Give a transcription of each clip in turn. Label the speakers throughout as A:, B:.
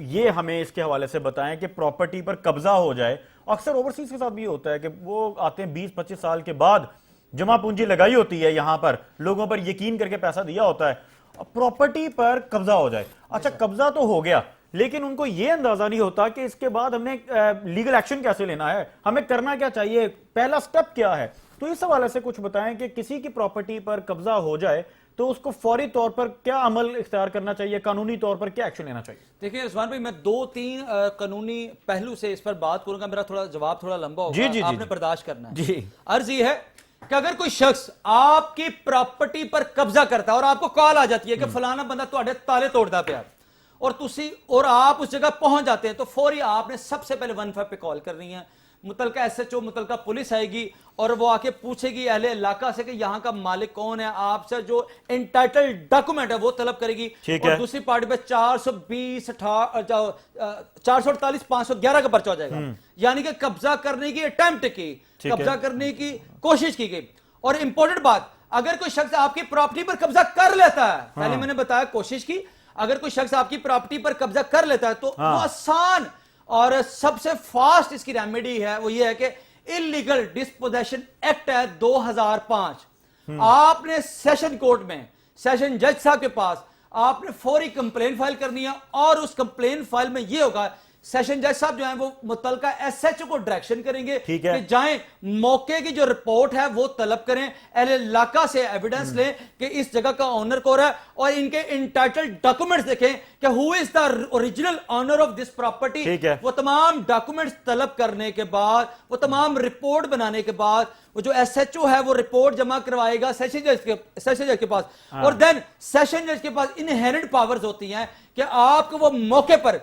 A: یہ ہمیں اس کے حوالے سے بتائیں کہ پراپرٹی پر قبضہ ہو جائے. اکثر اوورسیز کے ساتھ بھی ہوتا ہے کہ وہ آتے ہیں 20-25 سال کے بعد, جمع پونجی لگائی ہوتی ہے یہاں پر, لوگوں پر یقین کر کے پیسہ دیا ہوتا ہے, پراپرٹی پر قبضہ ہو جائے. اچھا قبضہ تو ہو گیا, لیکن ان کو یہ اندازہ نہیں ہوتا کہ اس کے بعد ہم نے لیگل ایکشن کیسے لینا ہے, ہمیں کرنا کیا چاہیے, پہلا سٹیپ کیا ہے. تو اس حوالے سے کچھ بتائیں کہ کسی کی پراپرٹی پر قبضہ ہو جائے تو اس کو فوری طور پر کیا عمل اختیار کرنا چاہیے, قانونی طور پر کیا ایکشن لینا چاہیے.
B: دیکھیں رضوان بھائی, میں 2-3 قانونی پہلو سے اس پر بات کروں گا, میرا جواب تھوڑا لمبا ہوگا, آپ نے برداشت کرنا ہے.
A: جی.
B: عرض یہ ہے کہ اگر کوئی شخص آپ کی پراپرٹی پر قبضہ کرتا ہے اور آپ کو کال آ جاتی ہے کہ فلانا بندہ تواڈے تالے توڑدا پیا, اور آپ اس جگہ پہنچ جاتے ہیں, تو فوری آپ نے سب سے پہلے 15 پہ کال کرنی ہے. متعلقہ ایس ایچ او, متعلقہ پولیس آئے گی اور وہ آ کے پوچھے گی اہل علاقہ سے کہ یہاں کا مالک کون ہے, آپ سے جو انٹائٹل ڈاکومنٹ ہے وہ طلب کرے گی. اور دوسری پارٹی پہ 448-511 کا پرچہ ہو جائے گا, یعنی کہ قبضہ کرنے کی اٹیمپٹ کی, قبضہ کرنے کی کوشش کی گئی. اور امپورٹنٹ بات, اگر کوئی شخص آپ کی پراپرٹی پر قبضہ کر لیتا ہے, پہلے میں نے بتایا کوشش کی, اگر کوئی شخص آپ کی پراپرٹی پر قبضہ کر لیتا ہے تو وہ آسان اور سب سے فاسٹ اس کی ریمیڈی ہے, وہ یہ ہے کہ انلیگل ڈسپوزیشن ایکٹ ہے 2005. آپ نے سیشن کورٹ میں, سیشن جج صاحب کے پاس آپ نے فوری کمپلین فائل کرنی ہے, اور اس کمپلین فائل میں یہ ہوگا سیشن جج صاحب جو ہیں وہ متعلقہ ایس ایچ او کو ڈائریکشن کریں گے کہ جائیں موقع کی جو رپورٹ ہے وہ طلب کریں, اہل علاقہ سے ایویڈنس لیں کہ اس جگہ کا آنر کون ہے, اور ان کے انٹائٹل ڈاکومنٹس دیکھیں کہ who is the original owner of this property. وہ تمام ڈاکومنٹس طلب کرنے کے بعد, وہ تمام رپورٹ بنانے کے بعد, وہ جو ایس ایچ او ہے وہ رپورٹ جمع کروائے گا سیشن جج کے پاس, اور دین سیشن جج کے پاس انہیرنٹ پاورز ہوتی ہیں کہ آپ کو وہ موقع پر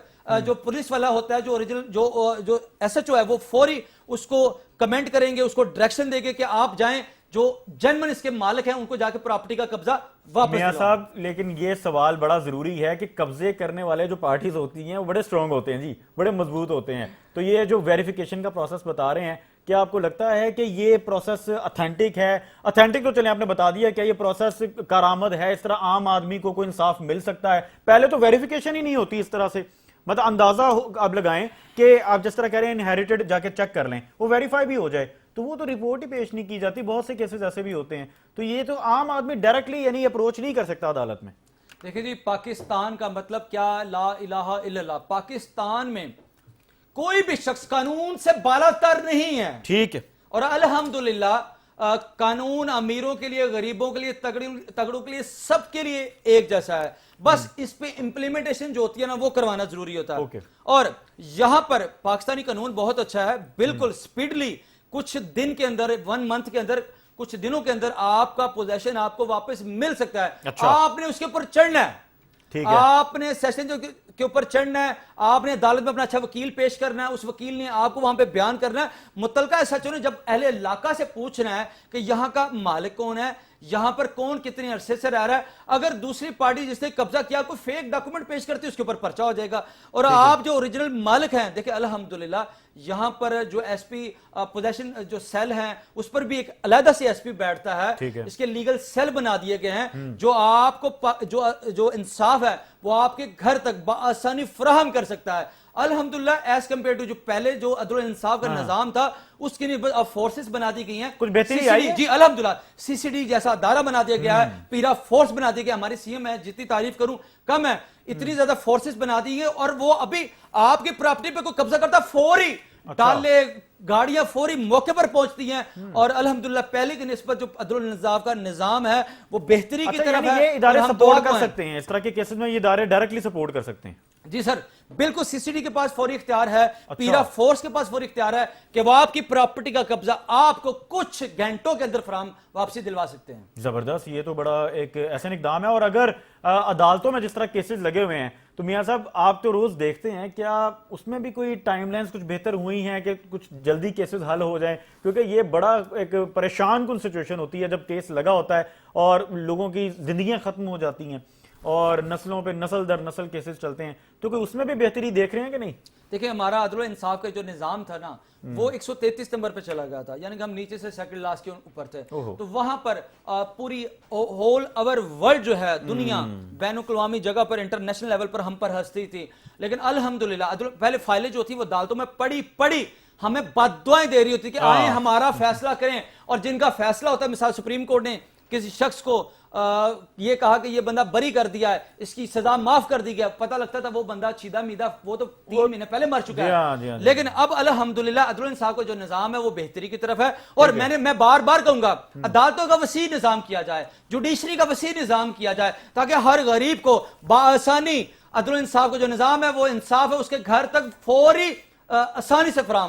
B: جو پولیس والا ہوتا ہے, جو اوریجنل جو ایس ایچ او ہے, وہ فوری اس کو کمنٹ کریں گے, اس کو ڈائریکشن دیں گے کہ آپ جائیں, جو جنمن اس کے مالک ہیں ان کو جا کے پراپرٹی کا قبضہ واپس
A: میاں صاحب. لیکن یہ سوال بڑا ضروری ہے کہ قبضے کرنے والے جو پارٹیز ہوتی ہیں وہ بڑے سٹرونگ ہوتے ہیں جی, بڑے مضبوط ہوتے ہیں. تو یہ جو ویریفیکیشن کا پروسیس بتا رہے ہیں, کیا آپ کو لگتا ہے کہ یہ پروسیس اتھینٹک ہے؟ اتھینٹک تو چلیں آپ نے بتا دیا, کیا یہ پروسیس کارآمد ہے, اس طرح عام آدمی کو کوئی انصاف مل سکتا ہے؟ پہلے تو ویریفیکیشن ہی نہیں ہوتی اس طرح سے, مطلب اندازہ آپ لگائیں کہ آپ جس طرح کہہ رہے ہیں انہیریٹڈ جا کے چیک کر لیں, وہ ویریفائی بھی ہو جائے, تو وہ تو رپورٹ ہی پیش نہیں کی جاتی. بہت سے کیسز ایسے بھی ہوتے ہیں, تو یہ تو عام آدمی ڈائریکٹلی یعنی اپروچ نہیں کر سکتا عدالت میں.
B: دیکھیں جی, پاکستان کا مطلب کیا, لا الہ الا اللہ. پاکستان میں کوئی بھی شخص قانون سے بالاتر نہیں ہے,
A: ٹھیک ہے,
B: اور الحمدللہ قانون امیروں کے لیے, غریبوں کے لیے, تگڑوں کے لیے, سب کے لیے ایک جیسا ہے. بس اس پہ امپلیمنٹیشن جو ہوتی ہے نا وہ کروانا ضروری ہوتا ہے. اور یہاں پر پاکستانی قانون بہت اچھا ہے, بالکل سپیڈلی کچھ دن کے اندر, 1 منتھ کے اندر, کچھ دنوں کے اندر آپ کا پوزیشن آپ کو واپس مل سکتا ہے. آپ نے اس کے اوپر چڑھنا ہے, آپ نے سیشن کے اوپر چڑھنا ہے, آپ نے عدالت میں اپنا اچھا وکیل پیش کرنا ہے, اس وکیل نے آپ کو وہاں پہ بیان کرنا ہے. متعلقہ ایس ایچ او نے جب اہل علاقہ سے پوچھنا ہے کہ یہاں کا مالک کون ہے, یہاں پر کون کتنے عرصے سے رہ رہا ہے, اگر دوسری پارٹی جس نے قبضہ کیا کوئی فیک ڈاکومنٹ پیش کرتی ہے اس کے اوپر پرچہ ہو جائے گا. اور آپ جو اوریجنل مالک ہیں, دیکھیں الحمدللہ یہاں پر جو ایس پی پوزیشن جو سیل ہیں اس پر بھی ایک علیحدہ سے ایس پی بیٹھتا ہے, اس کے لیگل سیل بنا دیے گئے ہیں جو آپ کو جو انصاف ہے وہ آپ کے گھر تک بآسانی فراہم کر سکتا ہے. الحمدللہ ایز کمپیئر ٹو جو پہلے جو عدل و انصاف کا نظام تھا اس کے لیے فورسز بنا دی گئی ہیں,
A: کچھ بہتری آئی ہے
B: جی الحمدللہ. سی سی ڈی جیسا ادارہ بنا دیا گیا ہے, پیرا فورس بنا دیا گیا. ہماری سی ایم ہے, جتنی تعریف کروں کم ہے, اتنی زیادہ فورسز بنا دی گئی, اور وہ ابھی آپ کی پراپرٹی پہ کوئی قبضہ کرتا فوری ڈالے, گاڑیاں فوری موقع پر پہنچتی ہیں. اور الحمدللہ پہلے کی نسبت جو عدل و انصاف کا نظام ہے وہ بہتری کی طرف ہے.
A: یہ ادارے سپورٹ کر سکتے ہیں اس طرح کے کیسز میں, یہ ادارے ڈائریکٹلی سپورٹ کر سکتے ہیں.
B: جی سر بالکل, سی سی ڈی کے پاس فوری اختیار ہے, پیرا فورس کے پاس فوری اختیار ہے کہ وہ آپ کی پراپرٹی کا قبضہ آپ کو کچھ گھنٹوں کے اندر فراہم واپسی دلوا سکتے ہیں.
A: زبردست, یہ تو بڑا ایک ایسا اقدام ہے. اور اگر عدالتوں میں جس طرح کیسز لگے ہوئے ہیں تو میاں صاحب آپ تو روز دیکھتے ہیں, کیا اس میں بھی کوئی ٹائم لائنز کچھ بہتر ہوئی ہیں کہ کچھ جلدی کیسز حل ہو جائیں؟ کیونکہ یہ بڑا ایک پریشان کن سچویشن ہوتی ہے جب کیس لگا ہوتا ہے اور لوگوں کی زندگیاں ختم ہو جاتی ہیں اور نسلوں پہ نسل در نسل کیسز چلتے ہیں, تو کہ اس میں بھی بہتری دیکھ رہے ہیں کہ نہیں؟
B: دیکھیں ہمارا عدل و انصاف کا جو نظام تھا نا وہ 133 نمبر پہ چلا گیا تھا, یعنی کہ ہم نیچے سے سیکنڈ لاسٹ کے اوپر تھے. تو وہاں پر پوری ہول اوور ورلڈ جو ہے دنیا بین الاقوامی جگہ پر انٹرنیشنل لیول پر ہم پر ہستی تھی, لیکن الحمدللہ پہلے فائلیں جو تھی وہ عدالتوں میں پڑی ہمیں بد دعائیں دے رہی ہوتی کہ آئیں ہمارا فیصلہ کریں، اور جن کا فیصلہ ہوتا ہے، مثال سپریم کورٹ نے کسی شخص کو یہ کہا کہ یہ بندہ بری کر دیا ہے، اس کی سزا معاف کر دی گیا، پتہ لگتا تھا وہ بندہ چیدہ میدہ وہ تو 3 مہینے پہلے مر چکا ہے، لیکن اب الحمدللہ عدل و انصاف کا جو نظام ہے وہ بہتری کی طرف ہے، اور میں بار بار کہوں گا عدالتوں کا وسیع نظام کیا جائے، جوڈیشری کا وسیع نظام کیا جائے، تاکہ ہر غریب کو بآسانی عدل و انصاف کا جو نظام ہے وہ انصاف ہے اس کے گھر تک فوری آسانی سے فراہم